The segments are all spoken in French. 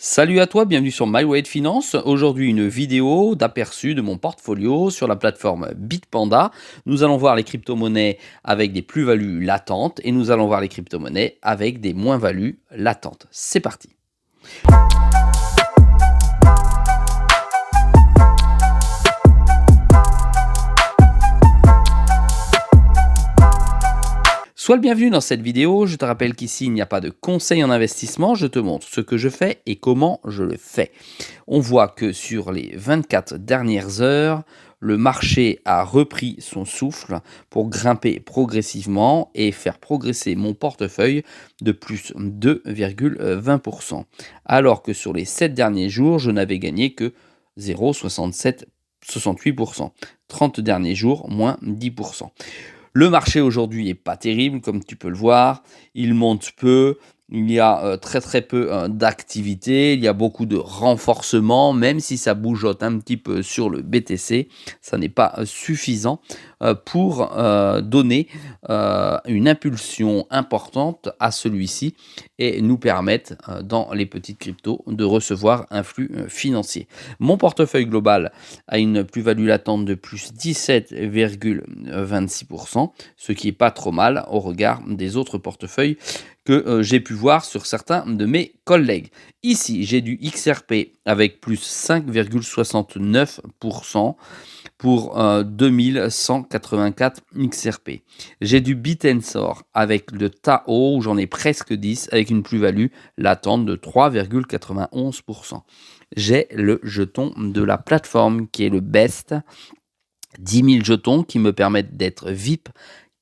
Salut à toi, bienvenue sur My Way de Finance. Aujourd'hui, une vidéo d'aperçu de mon portfolio sur la plateforme Bitpanda. Nous allons voir les crypto-monnaies avec des plus-values latentes et nous allons voir les crypto-monnaies avec des moins-values latentes. C'est parti. Sois le bienvenu dans cette vidéo. Je te rappelle qu'ici, il n'y a pas de conseil en investissement. Je te montre ce que je fais et comment je le fais. On voit que sur les 24 dernières heures, le marché a repris son souffle pour grimper progressivement et faire progresser mon portefeuille de plus 2,20%. Alors que sur les 7 derniers jours, je n'avais gagné que 0,68%. 30 derniers jours, moins 10%. Le marché aujourd'hui est pas terrible, comme tu peux le voir. Il monte peu. Il y a très peu d'activité. Il y a beaucoup de renforcement, même si ça bougeotte un petit peu sur le BTC. Ça n'est pas suffisant pour donner une impulsion importante à celui-ci et nous permettre, dans les petites cryptos, de recevoir un flux financier. Mon portefeuille global a une plus-value latente de plus 17,26%, ce qui n'est pas trop mal au regard des autres portefeuilles que j'ai pu voir sur certains de mes collègues. Ici, j'ai du XRP avec plus 5,69% pour 2184 XRP. J'ai du Bitensor avec le Tao, où j'en ai presque 10, avec une plus-value latente de 3,91%. J'ai le jeton de la plateforme qui est le Best, 10 000 jetons qui me permettent d'être VIP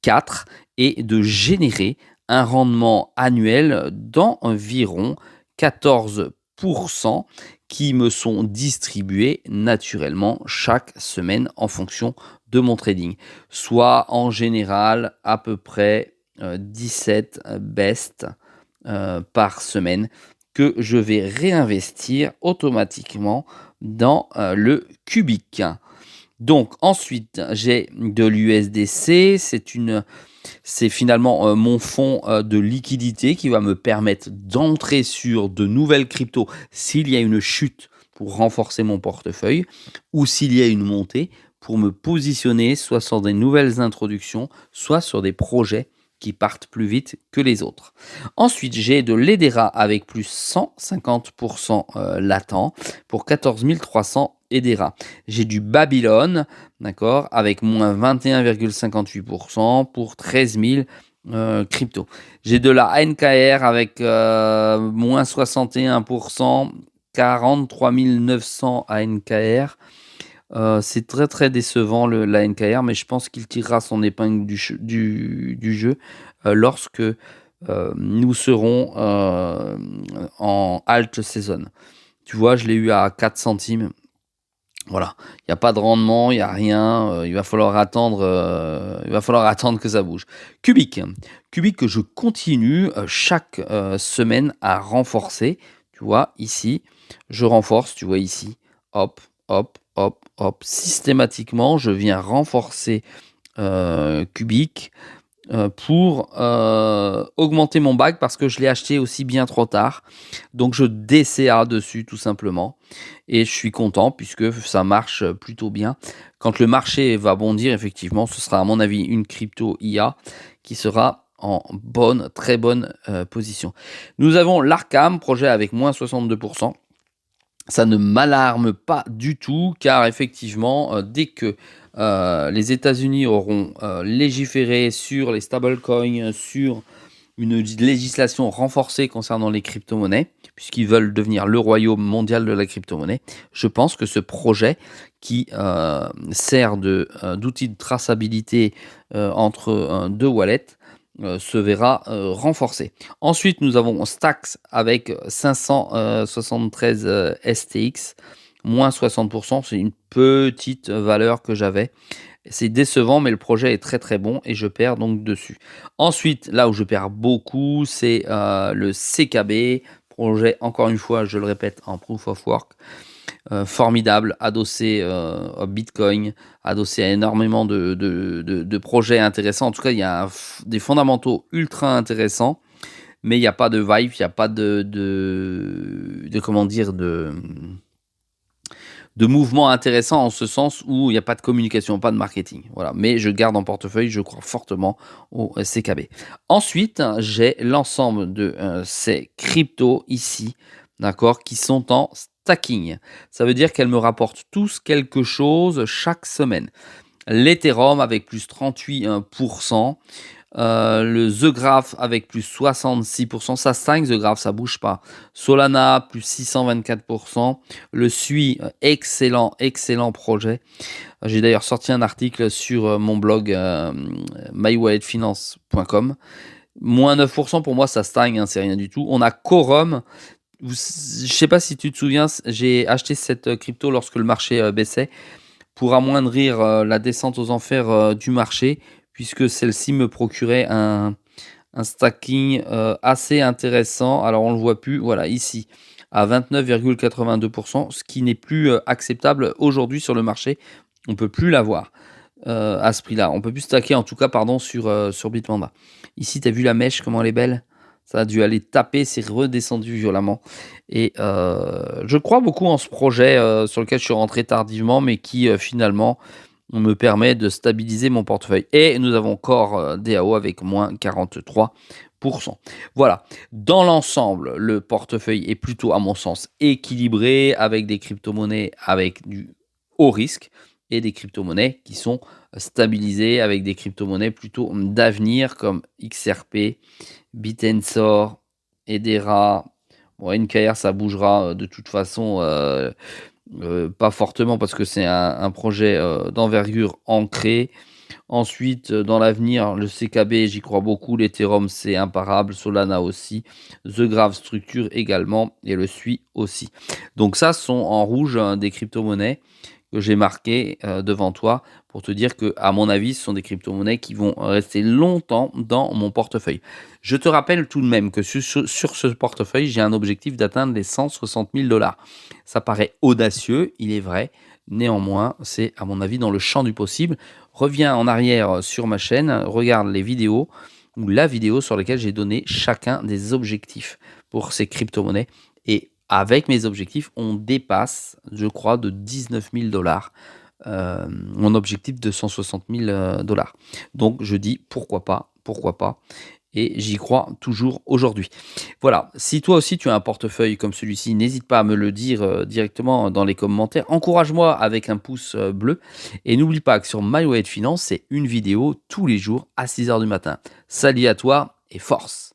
4 et de générer un rendement annuel d'environ 14% qui me sont distribués naturellement chaque semaine en fonction de mon trading. Soit en général à peu près 17 best par semaine que je vais réinvestir automatiquement dans le Cubic. Donc ensuite, j'ai de l'USDC, c'est finalement mon fonds de liquidité qui va me permettre d'entrer sur de nouvelles cryptos s'il y a une chute pour renforcer mon portefeuille ou s'il y a une montée pour me positionner soit sur des nouvelles introductions, soit sur des projets qui partent plus vite que les autres. Ensuite, j'ai de l'EDERA avec plus 150% latent pour 14 300 EDERA. J'ai du Babylone, d'accord, avec moins 21,58% pour 13 000 crypto. J'ai de la ANKR avec moins 61%, 43 900 ANKR. C'est très décevant la NKR, mais je pense qu'il tirera son épingle du jeu lorsque nous serons en alt season. Tu vois, je l'ai eu à 4 centimes. Voilà, il n'y a pas de rendement, il n'y a rien, il va falloir attendre que ça bouge. Cubic que je continue chaque semaine à renforcer. Tu vois, ici, je renforce, tu vois ici, hop, hop, hop, hop. Systématiquement, je viens renforcer Cubic pour augmenter mon bac parce que je l'ai acheté aussi bien trop tard. Donc je DCA dessus tout simplement. Et je suis content puisque ça marche plutôt bien. Quand le marché va bondir, effectivement, ce sera à mon avis une crypto IA qui sera en très bonne position. Nous avons l'Arkham, projet avec moins 62%. Ça ne m'alarme pas du tout car effectivement, dès que les États-Unis auront légiféré sur les stablecoins, sur une législation renforcée concernant les crypto-monnaies, puisqu'ils veulent devenir le royaume mondial de la crypto-monnaie, je pense que ce projet qui sert d'outil de traçabilité entre deux wallets se verra renforcé. Ensuite, nous avons Stacks avec 573 STX, moins 60%. C'est une petite valeur que j'avais. C'est décevant, mais le projet est très bon et je perds donc dessus. Ensuite, là où je perds beaucoup, c'est le CKB, projet, encore une fois, je le répète, en Proof of Work. Formidable, adossé au Bitcoin, adossé à énormément de projets intéressants. En tout cas, il y a des fondamentaux ultra intéressants. mais il y a pas de vibe, il y a pas comment dire? De mouvement intéressant en ce sens où il y a pas de communication, pas de marketing, voilà. Mais je garde en portefeuille, je crois fortement au CKB. Ensuite, j'ai l'ensemble de, ces cryptos ici, d'accord, qui sont en stacking. Ça veut dire qu'elles me rapportent tous quelque chose chaque semaine. L'Ethereum avec plus 38 le The Graph avec plus 66 ça stagne The Graph, ça bouge pas. Solana plus 624 le Sui, excellent, excellent projet. J'ai d'ailleurs sorti un article sur, mon blog, mywalletfinance.com. Moins 9 pour moi, ça stagne, hein, c'est rien du tout. On a Quorum. Je sais pas si tu te souviens, j'ai acheté cette, crypto lorsque le marché, baissait pour amoindrir, la descente aux enfers, du marché, puisque celle-ci me procurait un stacking, assez intéressant. Alors on le voit plus, voilà ici, à 29,82 ce qui n'est plus, acceptable aujourd'hui sur le marché. On peut plus l'avoir, à ce prix-là. On peut plus stacker en tout cas pardon sur Bitpanda. Ici, tu as vu la mèche comment elle est belle? Ça a dû aller taper, c'est redescendu violemment et je crois beaucoup en ce projet, sur lequel je suis rentré tardivement mais qui, finalement me permet de stabiliser mon portefeuille et nous avons encore, DAO avec moins 43. Voilà. Dans l'ensemble, le portefeuille est plutôt, à mon sens, équilibré avec des crypto-monnaies avec du haut risque et des crypto-monnaies qui sont stabilisées avec des crypto-monnaies plutôt d'avenir comme XRP, Bitensor, Hedera. Bon, NKR, ça bougera de toute façon, pas fortement parce que c'est un projet, d'envergure ancré. Ensuite, dans l'avenir, le CKB, j'y crois beaucoup. L'Ethereum, c'est imparable. Solana aussi. The Graph Structure également. Et le Sui aussi. Donc ça, sont en rouge des crypto-monnaies que j'ai marquées devant toi pour te dire que, à mon avis, ce sont des crypto-monnaies qui vont rester longtemps dans mon portefeuille. Je te rappelle tout de même que sur ce portefeuille, j'ai un objectif d'atteindre les 160 000 $. Ça paraît audacieux, il est vrai. Néanmoins, c'est à mon avis dans le champ du possible. Reviens en arrière sur ma chaîne, regarde les vidéos ou la vidéo sur laquelle j'ai donné chacun des objectifs pour ces crypto-monnaies. Et avec mes objectifs, on dépasse, je crois, de 19 000 $. Mon objectif de 160 000 $. Donc je dis pourquoi pas. Et j'y crois toujours aujourd'hui. Voilà, si toi aussi tu as un portefeuille comme celui-ci, n'hésite pas à me le dire directement dans les commentaires. Encourage-moi avec un pouce bleu. Et n'oublie pas que sur My Wallet Finance, c'est une vidéo tous les jours à 6 h du matin. Salut à toi et force!